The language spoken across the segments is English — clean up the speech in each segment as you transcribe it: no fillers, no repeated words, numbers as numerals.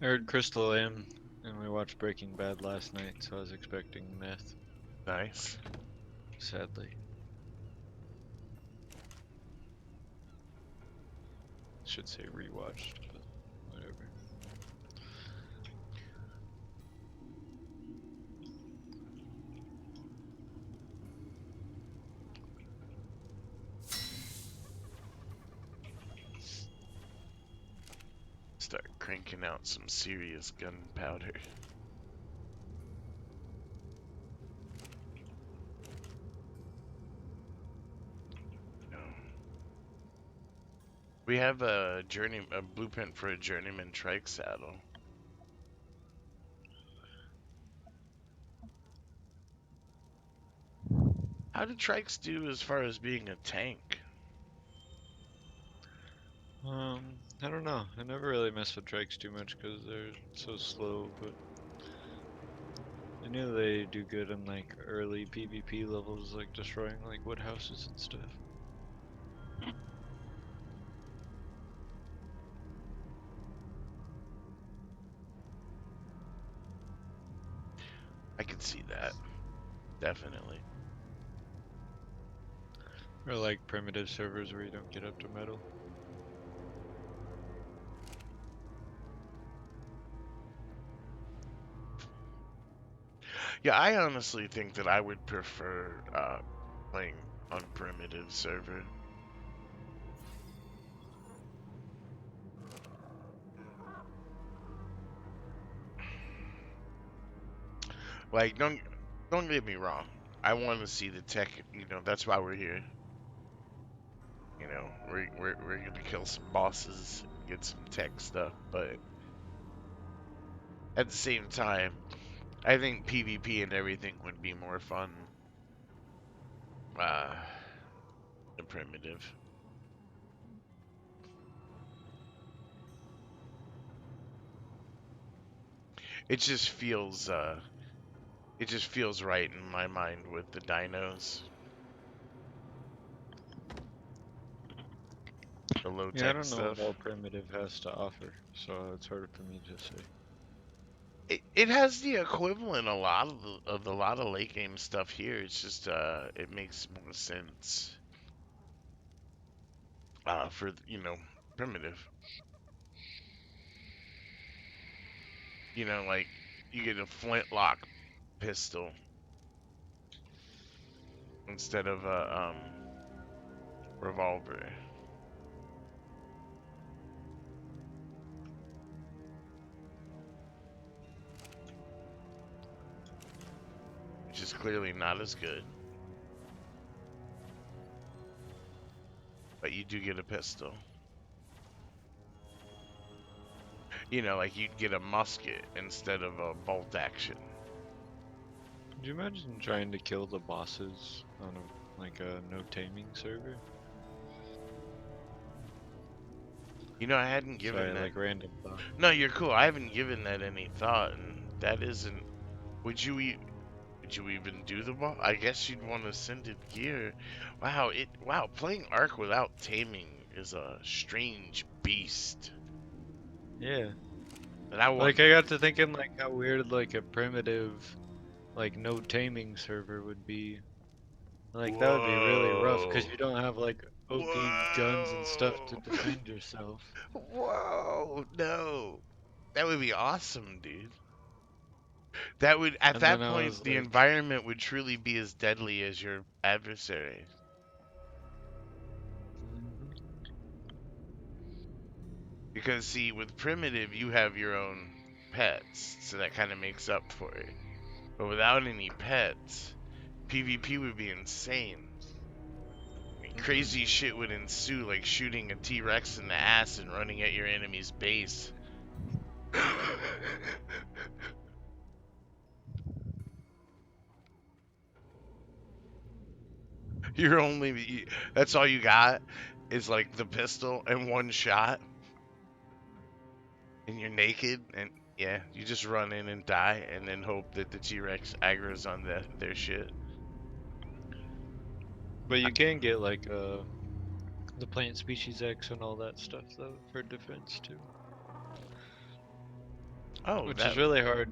I heard Crystal Lane, and we watched Breaking Bad last night, so I was expecting meth. Nice. Sadly, should say rewatched, but whatever. Start cranking out some serious gunpowder. Oh. We have a blueprint for a journeyman trike saddle. How do trikes do as far as being a tank? I don't know. I never really mess with trikes too much because they're so slow, but I knew they do good in like early PvP levels, like destroying like wood houses and stuff. I can see that. Definitely. Or like primitive servers where you don't get up to metal. Yeah, I honestly think that I would prefer playing on primitive server. Like, don't get me wrong. I want to see the tech. That's why we're here. We're gonna kill some bosses, get some tech stuff, but at the same time, I think PvP and everything would be more fun uh, than primitive. It just feels right in my mind with the dinos, the low Yeah, I tech don't know what stuff. all primitive has to offer, so it's hard for me to say. It has the equivalent a lot of the lot of late game stuff here. It's just it makes more sense for primitive. Like you get a flintlock pistol instead of a revolver, which is clearly not as good. But you do get a pistol. Like you'd get a musket instead of a bolt action. Could you imagine trying to kill the bosses on a no taming server? I hadn't given Sorry, that. like random thought. No, you're cool. I haven't given that any thought, and that isn't. Would you would you even do the boss? I guess you'd want ascended gear. Wow, playing Ark without taming is a strange beast. Yeah. And I want Like I got to thinking like how weird like a primitive like no taming server would be. Like that would be really rough because Whoa. you don't have like OP guns and stuff to Whoa. defend yourself. Whoa. No. That would be awesome, dude. That would, at And then that I point, was the like, environment would truly be as deadly as your adversary. mhm. Because, see, with primitive, you have your own pets, so that kind of makes up for it. But without any pets, PvP would be insane. Crazy shit would ensue, like shooting a T-Rex in the ass and running at your enemy's base. That's all you got is like the pistol and one shot, and you're naked, and yeah, you just run in and die, and then hope that the T-Rex aggro's on their shit. But you can get like the plant species X and all that stuff though for defense too. Oh, Which that. is really hard.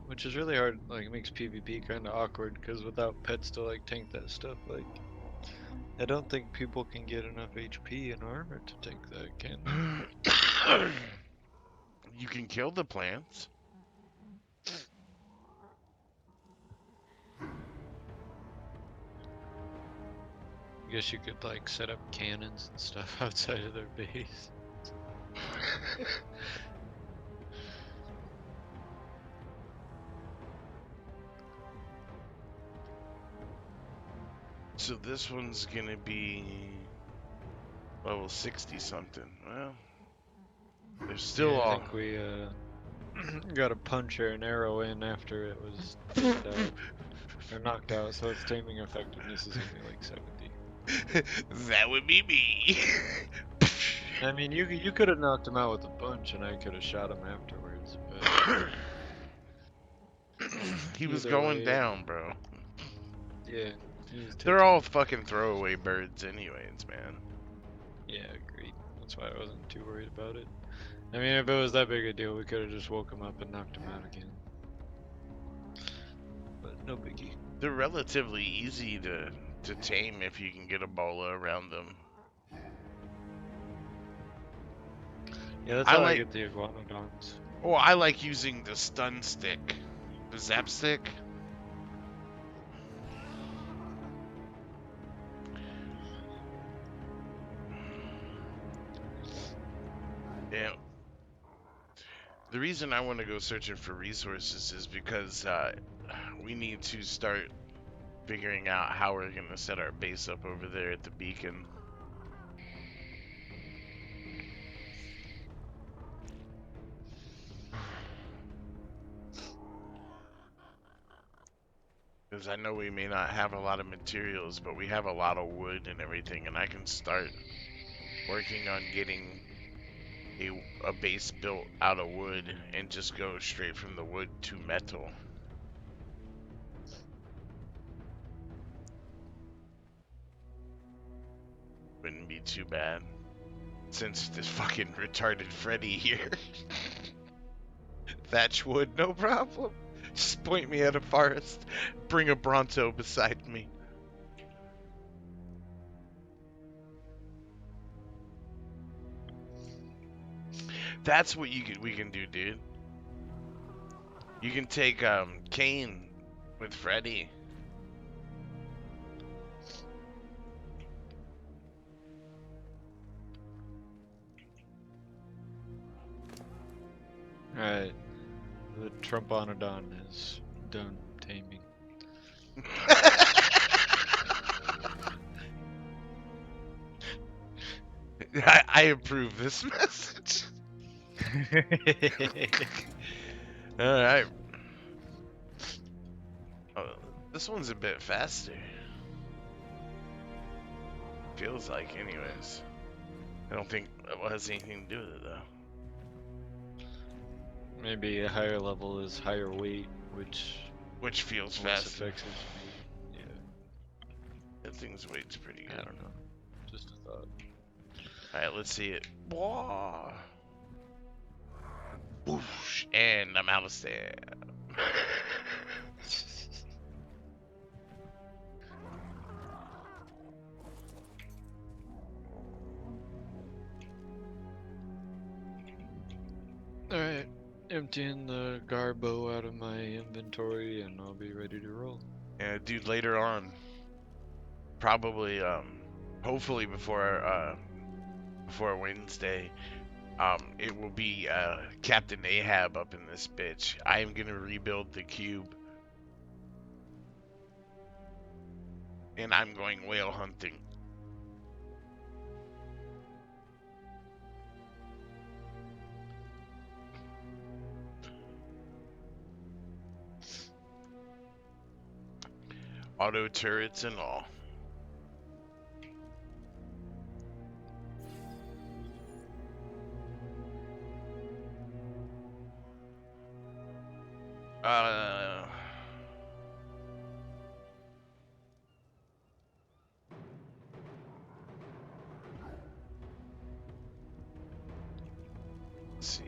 Which is really hard. Like, it makes PvP kind of awkward because without pets to like tank that stuff, like, I don't think people can get enough HP and armor to tank that, can they? You can kill the plants. I guess you could like set up cannons and stuff outside of their base. So this one's gonna be level 60 something. Well, there's still Yeah, I all. think we got a punch or an arrow in after it was tamed out or knocked out, so its taming effectiveness is only like 70. That would be me. I mean, you could have knocked him out with a punch, and I could have shot him afterwards, but He was either going way, down, bro. yeah, he was They're taking. all fucking throwaway birds, anyways, man. Yeah, agreed. That's why I wasn't too worried about it. I mean, if it was that big a deal, we could have just woke him up and knocked him out again. But no biggie. They're relatively easy to tame if you can get a bola around them. Yeah, that's I how I like. get the iguanodons. Oh, I like using the stun stick, the zap stick. Yeah. The reason I want to go searching for resources is because we need to start figuring out how we're going to set our base up over there at the beacon. Because I know we may not have a lot of materials, but we have a lot of wood and everything, and I can start working on getting a base built out of wood and just go straight from the wood to metal. Wouldn't be too bad. Since this fucking retarded Freddy here. Thatch wood, no problem. Just point me at a forest. Bring a Bronto beside me. That's what we can do, dude. You can take Kane with Freddy. Alright, the Trumponodon is done taming. I approve this message. Alright. Oh, this one's a bit faster. Feels like, anyways. I don't think it has anything to do with it, though. Maybe a higher level is higher weight, Which feels less faster. affects his speed. Yeah, That thing's weight's pretty good. I don't know. Just a thought. Alright, let's see it. Whoa. Whoosh, and I'm out of stab. Alright, emptying the Garbo out of my inventory and I'll be ready to roll. Yeah, dude, later on. Probably, hopefully before Wednesday, it will be, Captain Ahab up in this bitch. I am gonna rebuild the cube. And I'm going whale hunting. Auto turrets and all. Uh, let's see.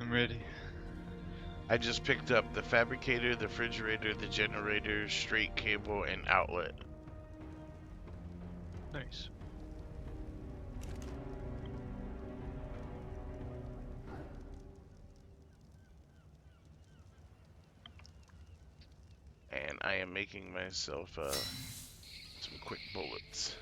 I'm ready. I just picked up the fabricator, the refrigerator, the generator, straight cable, and outlet. Nice. And I am making myself some quick bullets.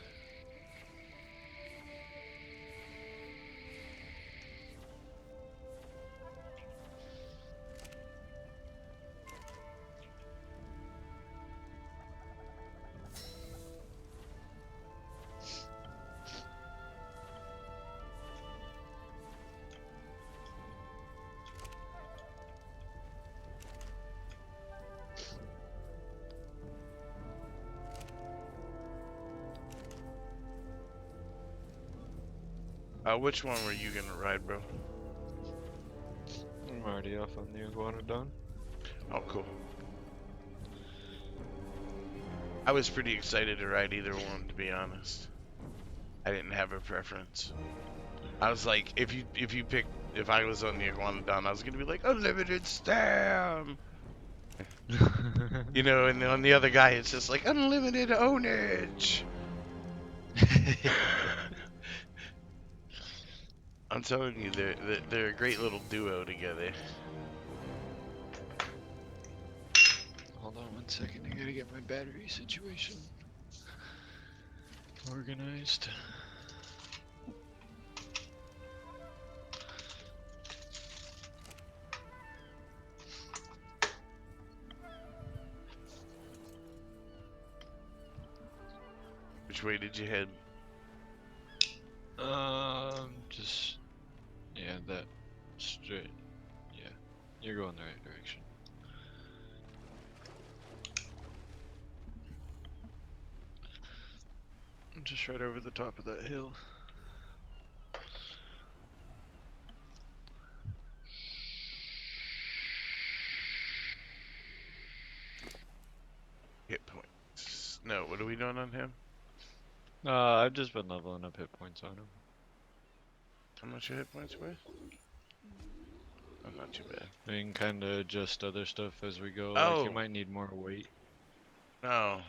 Which one were you gonna ride, bro? I'm already off on the Iguanodon. Oh, cool. I was pretty excited to ride either one, to be honest. I didn't have a preference. I was like, if I was on the Iguanodon, I was gonna be like, unlimited stam! You know, and on the other guy, it's just like, unlimited ownage! I'm telling you, they're a great little duo together. Hold on 1 second, I gotta get my battery situation organized. Which way did you head? Just, yeah, that straight. Yeah, you're going the right direction. I'm just right over the top of that hill. Hit points. No, what are we doing on him? I've just been leveling up hit points on him. How much your hit points were? Oh, not too bad. We can kind of adjust other stuff as we go. Oh. Like, you might need more weight. No.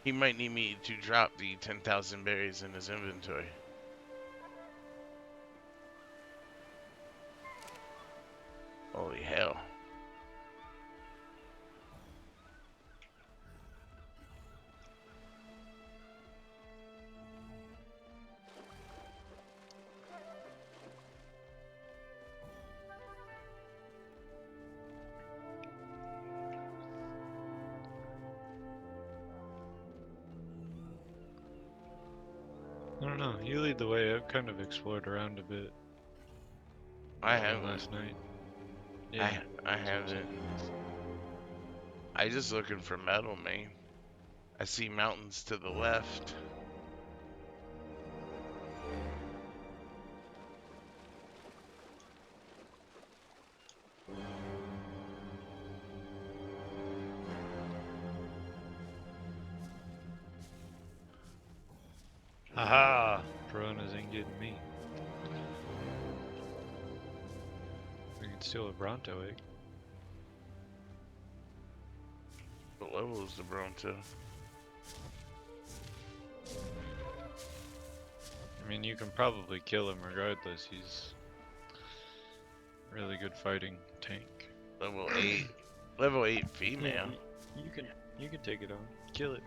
He might need me to drop the 10,000 berries in his inventory. Holy hell. I don't know. You lead the way. I've kind of explored around a bit. I haven't. Last night. Yeah. I haven't. I just looking for metal, man. I see mountains to the left. Haha! Piranhas ain't getting me. We can steal a Bronto egg. What level is the Bronto? I mean, you can probably kill him regardless. He's really good fighting tank. Level 8. Level 8 female. You can take it on. Kill it.